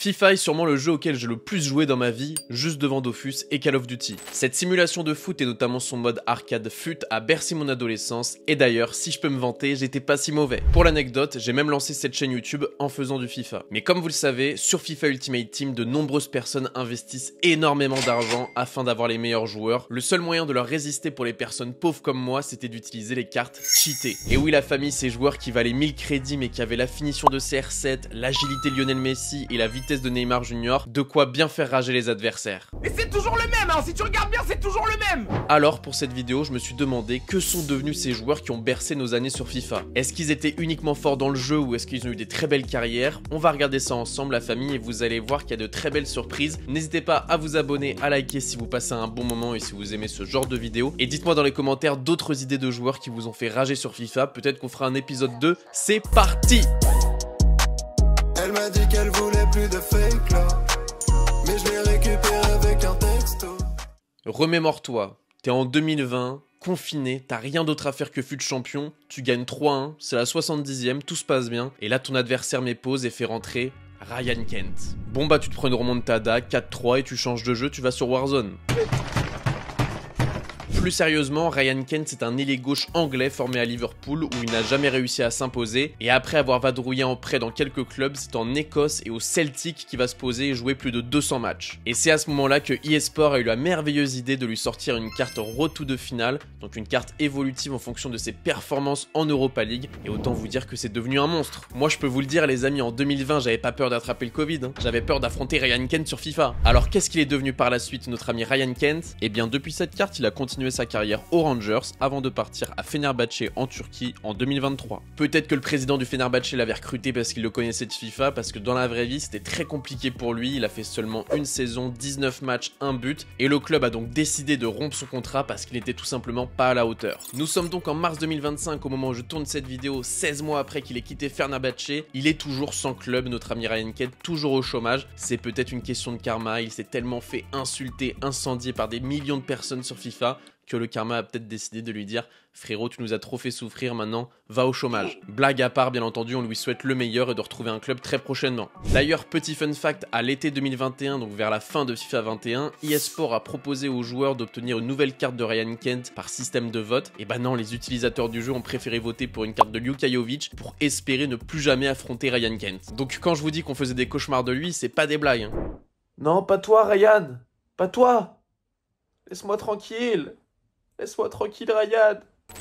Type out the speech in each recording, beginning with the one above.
FIFA est sûrement le jeu auquel j'ai le plus joué dans ma vie, juste devant Dofus et Call of Duty. Cette simulation de foot et notamment son mode arcade fut a bercé mon adolescence, et d'ailleurs, si je peux me vanter, j'étais pas si mauvais. Pour l'anecdote, j'ai même lancé cette chaîne YouTube en faisant du FIFA. Mais comme vous le savez, sur FIFA Ultimate Team, de nombreuses personnes investissent énormément d'argent afin d'avoir les meilleurs joueurs. Le seul moyen de leur résister pour les personnes pauvres comme moi, c'était d'utiliser les cartes cheatées. Et oui, la famille, ces joueurs qui valaient 1000 crédits mais qui avaient la finition de CR7, l'agilité Lionel Messi et la vitesse de Neymar Junior, de quoi bien faire rager les adversaires. Et c'est toujours le même, hein, si tu regardes bien, c'est toujours le même. Alors pour cette vidéo, je me suis demandé que sont devenus ces joueurs qui ont bercé nos années sur FIFA. Est-ce qu'ils étaient uniquement forts dans le jeu ou est-ce qu'ils ont eu des très belles carrières? On va regarder ça ensemble la famille et vous allez voir qu'il y a de très belles surprises. N'hésitez pas à vous abonner, à liker si vous passez un bon moment et si vous aimez ce genre de vidéo. Et dites-moi dans les commentaires d'autres idées de joueurs qui vous ont fait rager sur FIFA. Peut-être qu'on fera un épisode 2. C'est parti! Elle m'a dit qu'elle voulait plus de fake là, mais je l'ai récupéré avec un texto. Remémore-toi, t'es en 2020, confiné, t'as rien d'autre à faire que fut champion, tu gagnes 3-1, c'est la 70e, tout se passe bien, et là ton adversaire met pause et fait rentrer Ryan Kent. Bon bah tu te prends une remontada, 4-3 et tu changes de jeu, tu vas sur Warzone. Plus sérieusement, Ryan Kent c'est un ailier gauche anglais formé à Liverpool où il n'a jamais réussi à s'imposer et après avoir vadrouillé en prêt dans quelques clubs, c'est en Écosse et au Celtic qu'il va se poser et jouer plus de 200 matchs. Et c'est à ce moment-là que eSport a eu la merveilleuse idée de lui sortir une carte Road to the Final, donc une carte évolutive en fonction de ses performances en Europa League, et autant vous dire que c'est devenu un monstre. Moi je peux vous le dire les amis, en 2020 j'avais pas peur d'attraper le Covid, hein. J'avais peur d'affronter Ryan Kent sur FIFA. Alors qu'est-ce qu'il est devenu par la suite notre ami Ryan Kent? Et bien depuis cette carte il a continué sa carrière aux Rangers avant de partir à Fenerbahçe en Turquie en 2023. Peut-être que le président du Fenerbahçe l'avait recruté parce qu'il le connaissait de FIFA, parce que dans la vraie vie c'était très compliqué pour lui, il a fait seulement une saison, 19 matchs, 1 but, et le club a donc décidé de rompre son contrat parce qu'il n'était tout simplement pas à la hauteur. Nous sommes donc en mars 2025 au moment où je tourne cette vidéo, 16 mois après qu'il ait quitté Fenerbahçe, il est toujours sans club, notre ami Ryan Kent, toujours au chômage. C'est peut-être une question de karma, il s'est tellement fait insulter, incendier par des millions de personnes sur FIFA que le karma a peut-être décidé de lui dire « Frérot, tu nous as trop fait souffrir, maintenant, va au chômage ». Blague à part, bien entendu, on lui souhaite le meilleur et de retrouver un club très prochainement. D'ailleurs, petit fun fact, à l'été 2021, donc vers la fin de FIFA 21, eSport a proposé aux joueurs d'obtenir une nouvelle carte de Ryan Kent par système de vote. Et bah non, les utilisateurs du jeu ont préféré voter pour une carte de Luka Jovic pour espérer ne plus jamais affronter Ryan Kent. Donc quand je vous dis qu'on faisait des cauchemars de lui, c'est pas des blagues, hein. Non, pas toi, Ryan. Pas toi. Laisse-moi tranquille. Laisse-moi tranquille, Ryan.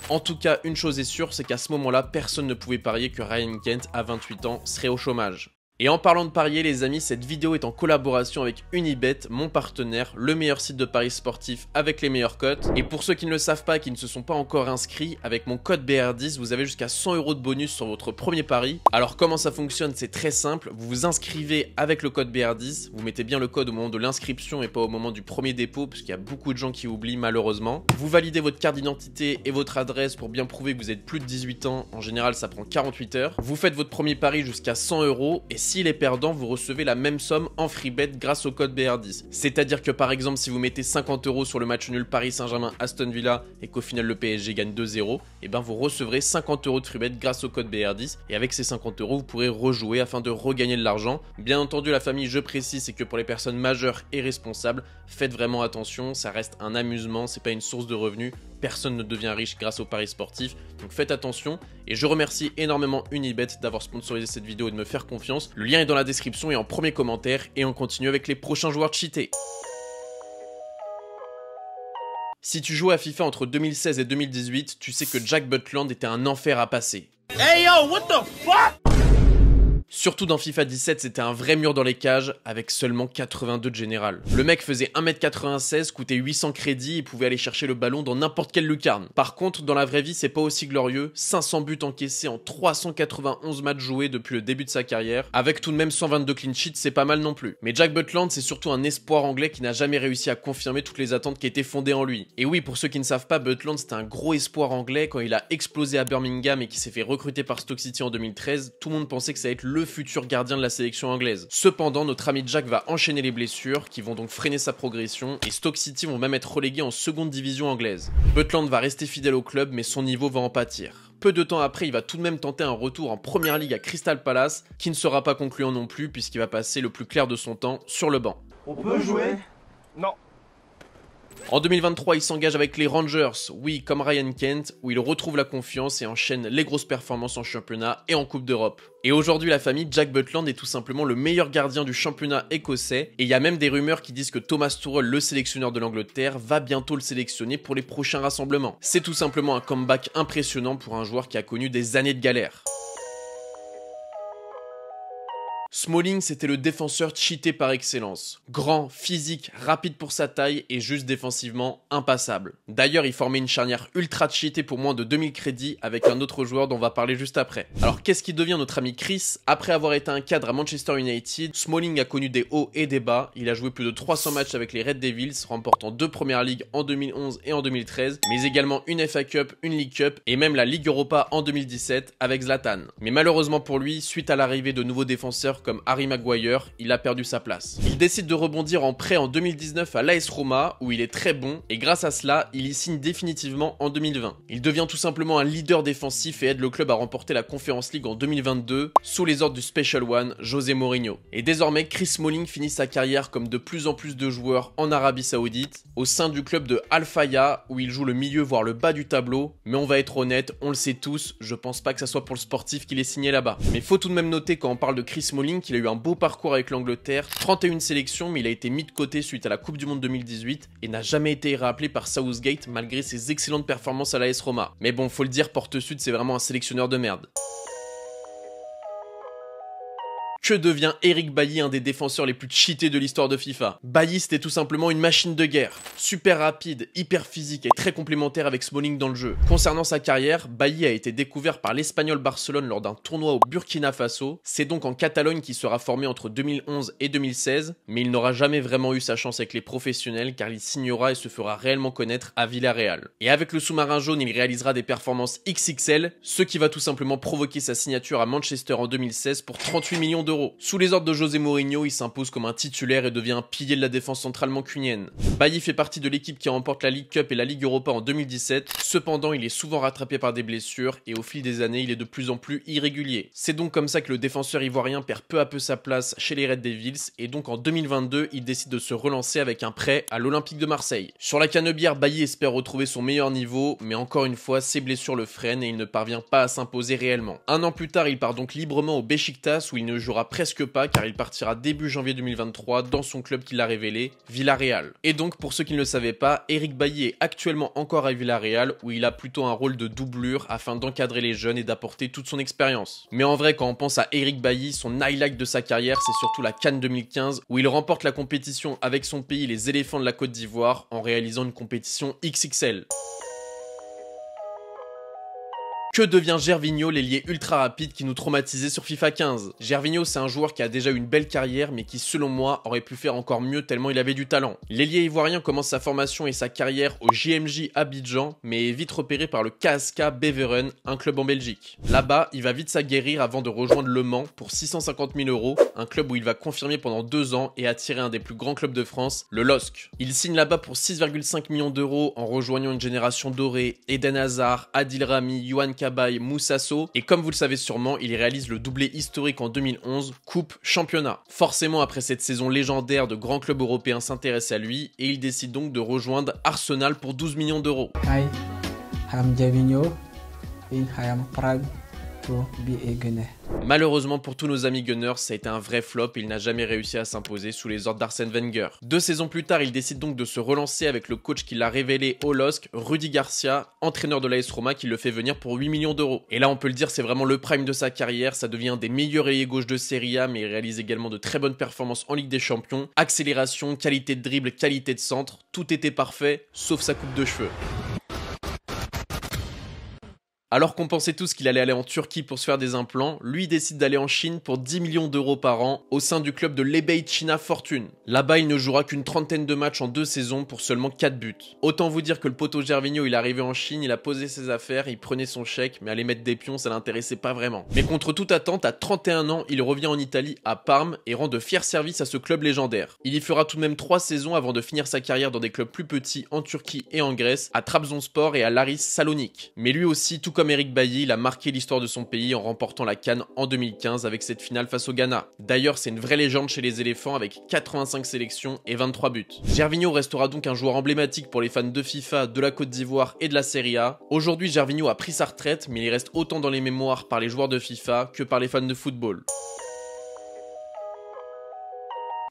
En tout cas, une chose est sûre, c'est qu'à ce moment-là, personne ne pouvait parier que Ryan Kent, à 28 ans, serait au chômage. Et en parlant de parier les amis, cette vidéo est en collaboration avec Unibet, mon partenaire, le meilleur site de paris sportifs avec les meilleures cotes. Et pour ceux qui ne le savent pas et qui ne se sont pas encore inscrits, avec mon code BR10, vous avez jusqu'à 100 € de bonus sur votre premier pari. Alors comment ça fonctionne? C'est très simple, vous vous inscrivez avec le code BR10, vous mettez bien le code au moment de l'inscription et pas au moment du premier dépôt, parce qu'il y a beaucoup de gens qui oublient malheureusement. Vous validez votre carte d'identité et votre adresse pour bien prouver que vous êtes plus de 18 ans, en général ça prend 48 heures. Vous faites votre premier pari jusqu'à 100 € et s'il est perdant, vous recevez la même somme en free bet grâce au code BR10. C'est-à-dire que par exemple, si vous mettez 50 € sur le match nul Paris Saint-Germain-Aston Villa et qu'au final le PSG gagne 2-0, et ben vous recevrez 50 € de free bet grâce au code BR10 et avec ces 50 € vous pourrez rejouer afin de regagner de l'argent. Bien entendu, la famille, je précise, c'est que pour les personnes majeures et responsables, faites vraiment attention, ça reste un amusement, c'est pas une source de revenus. Personne ne devient riche grâce aux paris sportifs, donc faites attention. Et je remercie énormément Unibet d'avoir sponsorisé cette vidéo et de me faire confiance. Le lien est dans la description et en premier commentaire. Et on continue avec les prochains joueurs cheatés. Si tu jouais à FIFA entre 2016 et 2018, tu sais que Jack Butland était un enfer à passer. Hey yo, what the fuck? Surtout dans FIFA 17, c'était un vrai mur dans les cages avec seulement 82 de général. Le mec faisait 1m96, coûtait 800 crédits et pouvait aller chercher le ballon dans n'importe quelle lucarne. Par contre, dans la vraie vie, c'est pas aussi glorieux. 500 buts encaissés en 391 matchs joués depuis le début de sa carrière. Avec tout de même 122 clean sheets, c'est pas mal non plus. Mais Jack Butland, c'est surtout un espoir anglais qui n'a jamais réussi à confirmer toutes les attentes qui étaient fondées en lui. Et oui, pour ceux qui ne savent pas, Butland, c'était un gros espoir anglais quand il a explosé à Birmingham et qui s'est fait recruter par Stoke City en 2013. Tout le monde pensait que ça allait être le le futur gardien de la sélection anglaise. Cependant, notre ami Jack va enchaîner les blessures, qui vont donc freiner sa progression, et Stoke City vont même être relégués en seconde division anglaise. Butland va rester fidèle au club, mais son niveau va en pâtir. Peu de temps après, il va tout de même tenter un retour en Première Ligue à Crystal Palace, qui ne sera pas concluant non plus, puisqu'il va passer le plus clair de son temps sur le banc. On peut jouer? Non. En 2023, il s'engage avec les Rangers, oui, comme Ryan Kent, où il retrouve la confiance et enchaîne les grosses performances en championnat et en Coupe d'Europe. Et aujourd'hui, la famille Jack Butland est tout simplement le meilleur gardien du championnat écossais, et il y a même des rumeurs qui disent que Thomas Tuchel, le sélectionneur de l'Angleterre, va bientôt le sélectionner pour les prochains rassemblements. C'est tout simplement un comeback impressionnant pour un joueur qui a connu des années de galère. Smalling, c'était le défenseur cheaté par excellence. Grand, physique, rapide pour sa taille et juste défensivement impassable. D'ailleurs, il formait une charnière ultra cheatée pour moins de 2000 crédits avec un autre joueur dont on va parler juste après. Alors qu'est-ce qui devient notre ami Chris? Après avoir été un cadre à Manchester United, Smalling a connu des hauts et des bas. Il a joué plus de 300 matchs avec les Red Devils, remportant 2 Premières Ligues en 2011 et en 2013, mais également une FA Cup, une League Cup et même la Ligue Europa en 2017 avec Zlatan. Mais malheureusement pour lui, suite à l'arrivée de nouveaux défenseurs comme Harry Maguire, il a perdu sa place. Il décide de rebondir en prêt en 2019 à l'AS Roma où il est très bon et grâce à cela, il y signe définitivement en 2020. Il devient tout simplement un leader défensif et aide le club à remporter la Conference League en 2022 sous les ordres du Special One, José Mourinho. Et désormais, Chris Smalling finit sa carrière comme de plus en plus de joueurs en Arabie Saoudite au sein du club de Al Fayha où il joue le milieu voire le bas du tableau, mais on va être honnête, on le sait tous, je pense pas que ça soit pour le sportif qu'il est signé là-bas. Mais faut tout de même noter quand on parle de Chris Smalling qu'il a eu un beau parcours avec l'Angleterre, 31 sélections, mais il a été mis de côté suite à la Coupe du Monde 2018 et n'a jamais été rappelé par Southgate malgré ses excellentes performances à l'AS Roma. Mais bon, faut le dire, Porte Sud c'est vraiment un sélectionneur de merde. Que devient Eric Bailly, un des défenseurs les plus cheatés de l'histoire de FIFA? Bailly, c'était tout simplement une machine de guerre. Super rapide, hyper physique et très complémentaire avec Smalling dans le jeu. Concernant sa carrière, Bailly a été découvert par l'Espagnol Barcelone lors d'un tournoi au Burkina Faso. C'est donc en Catalogne qu'il sera formé entre 2011 et 2016, mais il n'aura jamais vraiment eu sa chance avec les professionnels car il signera et se fera réellement connaître à Villarreal. Et avec le sous-marin jaune, il réalisera des performances XXL, ce qui va tout simplement provoquer sa signature à Manchester en 2016 pour 38 millions d'euros. Sous les ordres de José Mourinho, il s'impose comme un titulaire et devient un pilier de la défense centrale mancunienne. Bailly fait partie de l'équipe qui remporte la League Cup et la Ligue Europa en 2017. Cependant, il est souvent rattrapé par des blessures et au fil des années, il est de plus en plus irrégulier. C'est donc comme ça que le défenseur ivoirien perd peu à peu sa place chez les Red Devils et donc en 2022, il décide de se relancer avec un prêt à l'Olympique de Marseille. Sur la canebière, Bailly espère retrouver son meilleur niveau, mais encore une fois, ses blessures le freinent et il ne parvient pas à s'imposer réellement. Un an plus tard, il part donc librement au Beşiktaş où il ne jouera presque pas car il partira début janvier 2023 dans son club qui l'a révélé, Villarreal. Et donc pour ceux qui ne le savaient pas, Eric Bailly est actuellement encore à Villarreal où il a plutôt un rôle de doublure afin d'encadrer les jeunes et d'apporter toute son expérience. Mais en vrai, quand on pense à Eric Bailly, son highlight de sa carrière c'est surtout la CAN 2015 où il remporte la compétition avec son pays, les éléphants de la Côte d'Ivoire, en réalisant une compétition XXL. Que devient Gervinho, l'ailier ultra rapide qui nous traumatisait sur FIFA 15? Gervinho, c'est un joueur qui a déjà eu une belle carrière, mais qui, selon moi, aurait pu faire encore mieux tellement il avait du talent. L'ailier ivoirien commence sa formation et sa carrière au JMJ Abidjan, mais est vite repéré par le KSK Beveren, un club en Belgique. Là-bas, il va vite s'aguerrir avant de rejoindre Le Mans pour 650 000 €, un club où il va confirmer pendant 2 ans et attirer un des plus grands clubs de France, le LOSC. Il signe là-bas pour 6,5 millions d'euros en rejoignant une génération dorée, Eden Hazard, Adil Rami, Yohan Cabaye, Moussa Sow, et comme vous le savez sûrement, il réalise le doublé historique en 2011, Coupe, Championnat. Forcément, après cette saison légendaire, de grands clubs européens s'intéressent à lui, et il décide donc de rejoindre Arsenal pour 12 millions d'euros. Hi, I'm Gervinho, and I am proud to be a Gunner. Malheureusement pour tous nos amis Gunners, ça a été un vrai flop et il n'a jamais réussi à s'imposer sous les ordres d'Arsène Wenger. 2 saisons plus tard, il décide donc de se relancer avec le coach qui l'a révélé au LOSC, Rudi Garcia, entraîneur de l'AS Roma qui le fait venir pour 8 millions d'euros. Et là on peut le dire, c'est vraiment le prime de sa carrière, ça devient un des meilleurs ailiers gauche de Serie A, mais il réalise également de très bonnes performances en Ligue des Champions. Accélération, qualité de dribble, qualité de centre, tout était parfait, sauf sa coupe de cheveux. Alors qu'on pensait tous qu'il allait aller en Turquie pour se faire des implants, lui décide d'aller en Chine pour 10 millions d'euros par an au sein du club de l'Ebay China Fortune. Là-bas, il ne jouera qu'une trentaine de matchs en 2 saisons pour seulement 4 buts. Autant vous dire que le poteau Gervinho, il est arrivé en Chine, il a posé ses affaires, il prenait son chèque, mais aller mettre des pions, ça l'intéressait pas vraiment. Mais contre toute attente, à 31 ans, il revient en Italie à Parme et rend de fiers services à ce club légendaire. Il y fera tout de même 3 saisons avant de finir sa carrière dans des clubs plus petits en Turquie et en Grèce, à Trabzonspor et à Laris Salonique. Mais lui aussi, tout comme Eric Bailly, il a marqué l'histoire de son pays en remportant la CAN en 2015 avec cette finale face au Ghana. D'ailleurs, c'est une vraie légende chez les éléphants avec 85 sélections et 23 buts. Gervinho restera donc un joueur emblématique pour les fans de FIFA, de la Côte d'Ivoire et de la Serie A. Aujourd'hui, Gervinho a pris sa retraite, mais il reste autant dans les mémoires par les joueurs de FIFA que par les fans de football.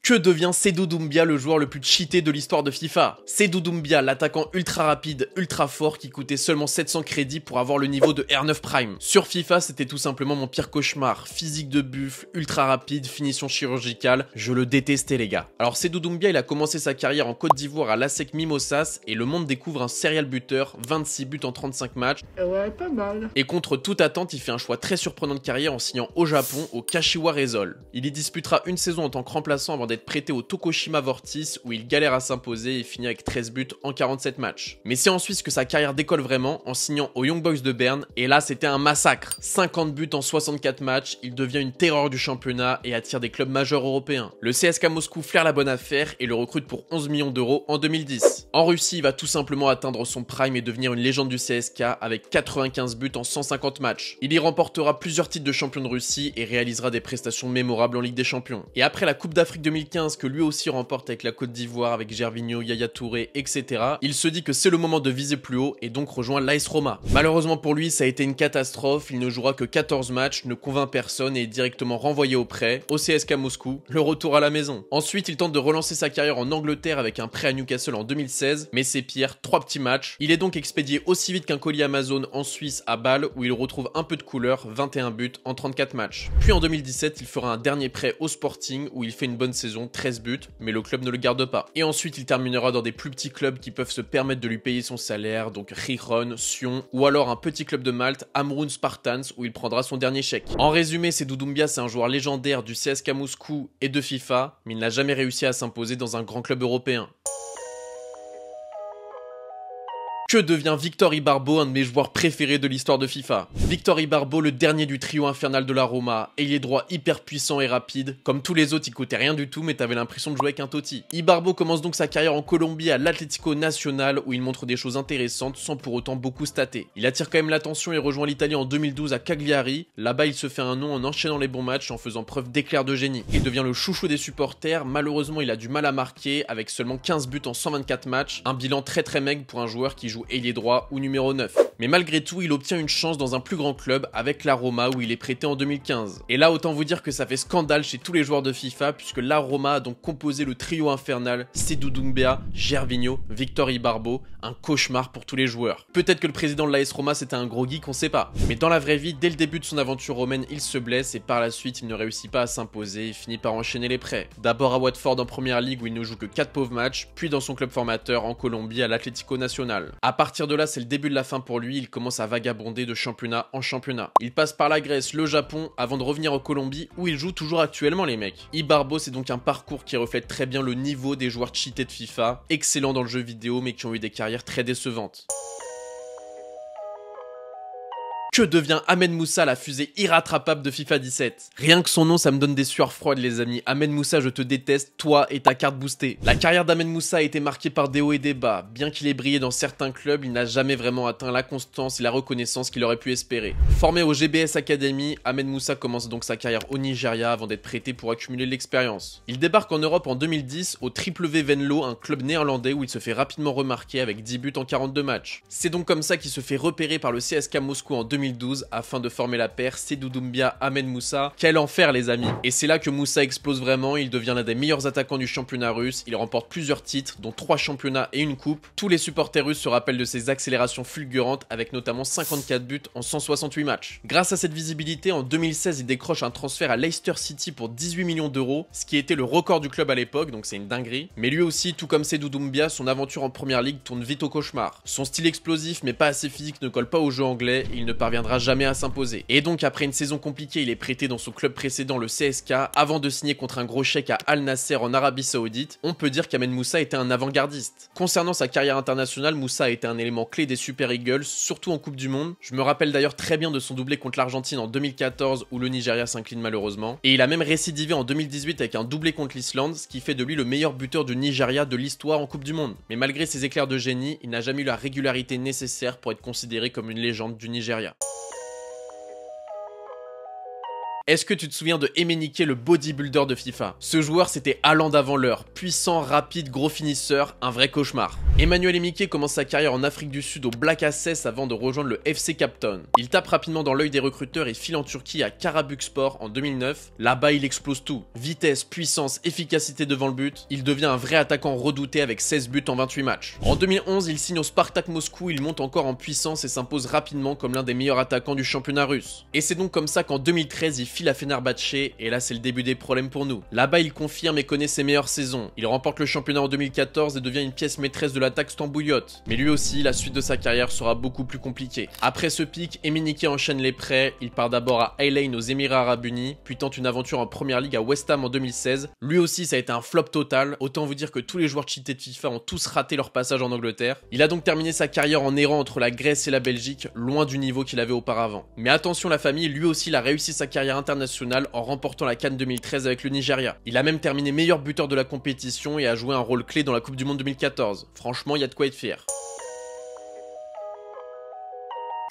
Que devient Seydou Doumbia, le joueur le plus cheaté de l'histoire de FIFA? Seydou Doumbia, l'attaquant ultra rapide, ultra fort qui coûtait seulement 700 crédits pour avoir le niveau de R9 Prime. Sur FIFA, c'était tout simplement mon pire cauchemar. Physique de buffle, ultra rapide, finition chirurgicale, je le détestais les gars. Alors Seydou Doumbia, il a commencé sa carrière en Côte d'Ivoire à l'ASEC Mimosas et le monde découvre un serial buteur, 26 buts en 35 matchs. Ouais, pas mal. Et contre toute attente, il fait un choix très surprenant de carrière en signant au Japon, au Kashiwa Reysol. Il y disputera une saison en tant que remplaçant avant d'être prêté au Tokushima Vortis où il galère à s'imposer et finit avec 13 buts en 47 matchs. Mais c'est en Suisse que sa carrière décolle vraiment en signant aux Young Boys de Berne et là c'était un massacre. 50 buts en 64 matchs, il devient une terreur du championnat et attire des clubs majeurs européens. Le CSKA Moscou flaire la bonne affaire et le recrute pour 11 millions d'euros en 2010. En Russie, il va tout simplement atteindre son prime et devenir une légende du CSKA avec 95 buts en 150 matchs. Il y remportera plusieurs titres de champion de Russie et réalisera des prestations mémorables en Ligue des Champions. Et après la Coupe d'Afrique 2015 que lui aussi remporte avec la Côte d'Ivoire, avec Gervinho, Yaya Touré, etc. Il se dit que c'est le moment de viser plus haut et donc rejoint l'AS Roma. Malheureusement pour lui, ça a été une catastrophe, il ne jouera que 14 matchs, ne convainc personne et est directement renvoyé au prêt, au CSKA Moscou, le retour à la maison. Ensuite, il tente de relancer sa carrière en Angleterre avec un prêt à Newcastle en 2016, mais c'est pire, 3 petits matchs. Il est donc expédié aussi vite qu'un colis Amazon en Suisse à Bâle où il retrouve un peu de couleur, 21 buts en 34 matchs. Puis en 2017, il fera un dernier prêt au Sporting où il fait une bonne saison, 13 buts, mais le club ne le garde pas. Et ensuite, il terminera dans des plus petits clubs qui peuvent se permettre de lui payer son salaire, donc Rijon, Sion, ou alors un petit club de Malte, Amrun Spartans, où il prendra son dernier chèque. En résumé, Seydou Doumbia, c'est un joueur légendaire du CSKA Moscou et de FIFA, mais il n'a jamais réussi à s'imposer dans un grand club européen. Que devient Victor Ibarbo, un de mes joueurs préférés de l'histoire de FIFA? Victor Ibarbo, le dernier du trio infernal de la Roma, ailier droit hyper puissant et rapide. Comme tous les autres, il coûtait rien du tout, mais t'avais l'impression de jouer avec un Totti. Ibarbo commence donc sa carrière en Colombie à l'Atlético Nacional, où il montre des choses intéressantes sans pour autant beaucoup stater. Il attire quand même l'attention et rejoint l'Italie en 2012 à Cagliari. Là-bas, il se fait un nom en enchaînant les bons matchs en faisant preuve d'éclair de génie. Il devient le chouchou des supporters. Malheureusement, il a du mal à marquer, avec seulement 15 buts en 124 matchs. Un bilan très maigre pour un joueur qui joue ailier droit ou numéro 9. Mais malgré tout, il obtient une chance dans un plus grand club avec la Roma où il est prêté en 2015. Et là, autant vous dire que ça fait scandale chez tous les joueurs de FIFA puisque la Roma a donc composé le trio infernal Seydou Doumbia, Gervinho, Victor Ibarbo, un cauchemar pour tous les joueurs. Peut-être que le président de l'AS Roma c'était un gros geek, on sait pas. Mais dans la vraie vie, dès le début de son aventure romaine, il se blesse et par la suite, il ne réussit pas à s'imposer et finit par enchaîner les prêts. D'abord à Watford en première ligue où il ne joue que 4 pauvres matchs, puis dans son club formateur en Colombie à l'Atlético Nacional. À partir de là, c'est le début de la fin pour lui, il commence à vagabonder de championnat en championnat. Il passe par la Grèce, le Japon, avant de revenir en Colombie où il joue toujours actuellement les mecs. Ibarbo, c'est donc un parcours qui reflète très bien le niveau des joueurs cheatés de FIFA, excellents dans le jeu vidéo mais qui ont eu des carrières très décevantes. Que devient Ahmed Moussa, la fusée irrattrapable de FIFA 17? Rien que son nom, ça me donne des sueurs froides les amis. Ahmed Moussa, je te déteste, toi et ta carte boostée. La carrière d'Ahmed Moussa a été marquée par des hauts et des bas. Bien qu'il ait brillé dans certains clubs, il n'a jamais vraiment atteint la constance et la reconnaissance qu'il aurait pu espérer. Formé au GBS Academy, Ahmed Moussa commence donc sa carrière au Nigeria avant d'être prêté pour accumuler l'expérience. Il débarque en Europe en 2010 au W Venlo, un club néerlandais où il se fait rapidement remarquer avec 10 buts en 42 matchs. C'est donc comme ça qu'il se fait repérer par le CSKA Moscou en 2012 afin de former la paire Seydou Doumbia Ahmed Moussa. Quel enfer les amis! Et c'est là que Moussa explose vraiment, il devient l'un des meilleurs attaquants du championnat russe, il remporte plusieurs titres, dont 3 championnats et une coupe. Tous les supporters russes se rappellent de ses accélérations fulgurantes avec notamment 54 buts en 168 matchs. Grâce à cette visibilité, en 2016, il décroche un transfert à Leicester City pour 18 millions d'euros, ce qui était le record du club à l'époque, donc c'est une dinguerie. Mais lui aussi, tout comme Seydou Doumbia, son aventure en première ligue tourne vite au cauchemar. Son style explosif mais pas assez physique ne colle pas au jeu anglais et il ne parvient parviendra jamais à s'imposer. Et donc après une saison compliquée, il est prêté dans son club précédent, le CSK, avant de signer contre un gros chèque à Al Nasser en Arabie Saoudite. On peut dire qu'Ahmed Moussa était un avant-gardiste. Concernant sa carrière internationale, Moussa a été un élément clé des Super Eagles, surtout en Coupe du Monde. Je me rappelle d'ailleurs très bien de son doublé contre l'Argentine en 2014 où le Nigeria s'incline malheureusement. Et il a même récidivé en 2018 avec un doublé contre l'Islande, ce qui fait de lui le meilleur buteur du Nigeria de l'histoire en Coupe du Monde. Mais malgré ses éclairs de génie, il n'a jamais eu la régularité nécessaire pour être considéré comme une légende du Nigeria. Est-ce que tu te souviens de Emenike, le bodybuilder de FIFA? Ce joueur, c'était allant d'avant l'heure, puissant, rapide, gros finisseur, un vrai cauchemar. Emmanuel Emenike commence sa carrière en Afrique du Sud au Black Access avant de rejoindre le FC Cape Town. Il tape rapidement dans l'œil des recruteurs et file en Turquie à Karabükspor en 2009. Là-bas, il explose tout. Vitesse, puissance, efficacité devant le but. Il devient un vrai attaquant redouté avec 16 buts en 28 matchs. En 2011, il signe au Spartak Moscou, il monte encore en puissance et s'impose rapidement comme l'un des meilleurs attaquants du championnat russe. Et c'est donc comme ça qu'en 2013, il file à Fenerbahçe et là c'est le début des problèmes pour nous. Là-bas il confirme et connaît ses meilleures saisons. Il remporte le championnat en 2014 et devient une pièce maîtresse de l'attaque stambouliote. Mais lui aussi, la suite de sa carrière sera beaucoup plus compliquée. Après ce pic, Emenike enchaîne les prêts. Il part d'abord à Al Ain aux Émirats Arabes Unis, puis tente une aventure en Première Ligue à West Ham en 2016. Lui aussi ça a été un flop total. Autant vous dire que tous les joueurs cheatés de FIFA ont tous raté leur passage en Angleterre. Il a donc terminé sa carrière en errant entre la Grèce et la Belgique, loin du niveau qu'il avait auparavant. Mais attention la famille, lui aussi il a réussi sa carrière internationale en remportant la CAN 2013 avec le Nigeria. Il a même terminé meilleur buteur de la compétition et a joué un rôle clé dans la Coupe du Monde 2014. Franchement, il y a de quoi être fier.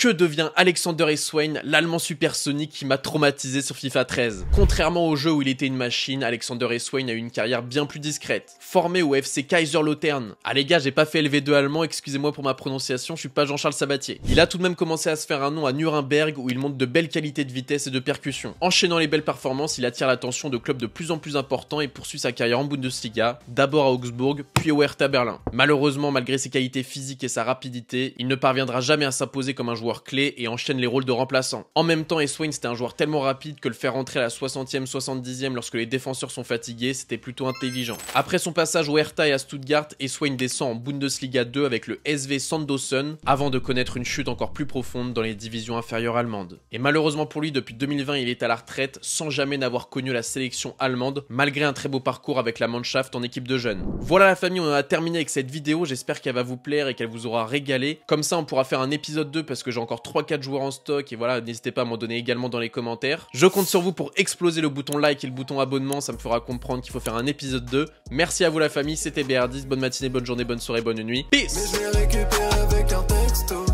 Que devient Alexander Eswein, l'allemand supersonique qui m'a traumatisé sur FIFA 13? Contrairement au jeu où il était une machine, Alexander Eswein a eu une carrière bien plus discrète. Formé au FC Kaiserslautern. Ah les gars, j'ai pas fait LV2 allemand, excusez-moi pour ma prononciation, je suis pas Jean-Charles Sabatier. Il a tout de même commencé à se faire un nom à Nuremberg où il montre de belles qualités de vitesse et de percussion. Enchaînant les belles performances, il attire l'attention de clubs de plus en plus importants et poursuit sa carrière en Bundesliga, d'abord à Augsbourg, puis au Hertha Berlin. Malheureusement, malgré ses qualités physiques et sa rapidité, il ne parviendra jamais à s'imposer comme un joueur clé et enchaîne les rôles de remplaçant. En même temps, Eswein c'était un joueur tellement rapide que le faire rentrer à la 60e, 70e lorsque les défenseurs sont fatigués, c'était plutôt intelligent. Après son passage au Hertha et à Stuttgart, Eswein descend en Bundesliga 2 avec le SV Sandhausen avant de connaître une chute encore plus profonde dans les divisions inférieures allemandes. Et malheureusement pour lui, depuis 2020, il est à la retraite sans jamais n'avoir connu la sélection allemande, malgré un très beau parcours avec la Mannschaft en équipe de jeunes. Voilà la famille, on en a terminé avec cette vidéo, j'espère qu'elle va vous plaire et qu'elle vous aura régalé. Comme ça, on pourra faire un épisode 2 parce que j'ai encore 3-4 joueurs en stock et voilà, n'hésitez pas à m'en donner également dans les commentaires. Je compte sur vous pour exploser le bouton like et le bouton abonnement, ça me fera comprendre qu'il faut faire un épisode 2. Merci à vous la famille, c'était BR10, bonne matinée, bonne journée, bonne soirée, bonne nuit. Peace! Mais je l'ai récupéré avec un texto.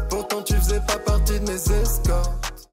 Pourtant tu faisais pas partie de mes escorts.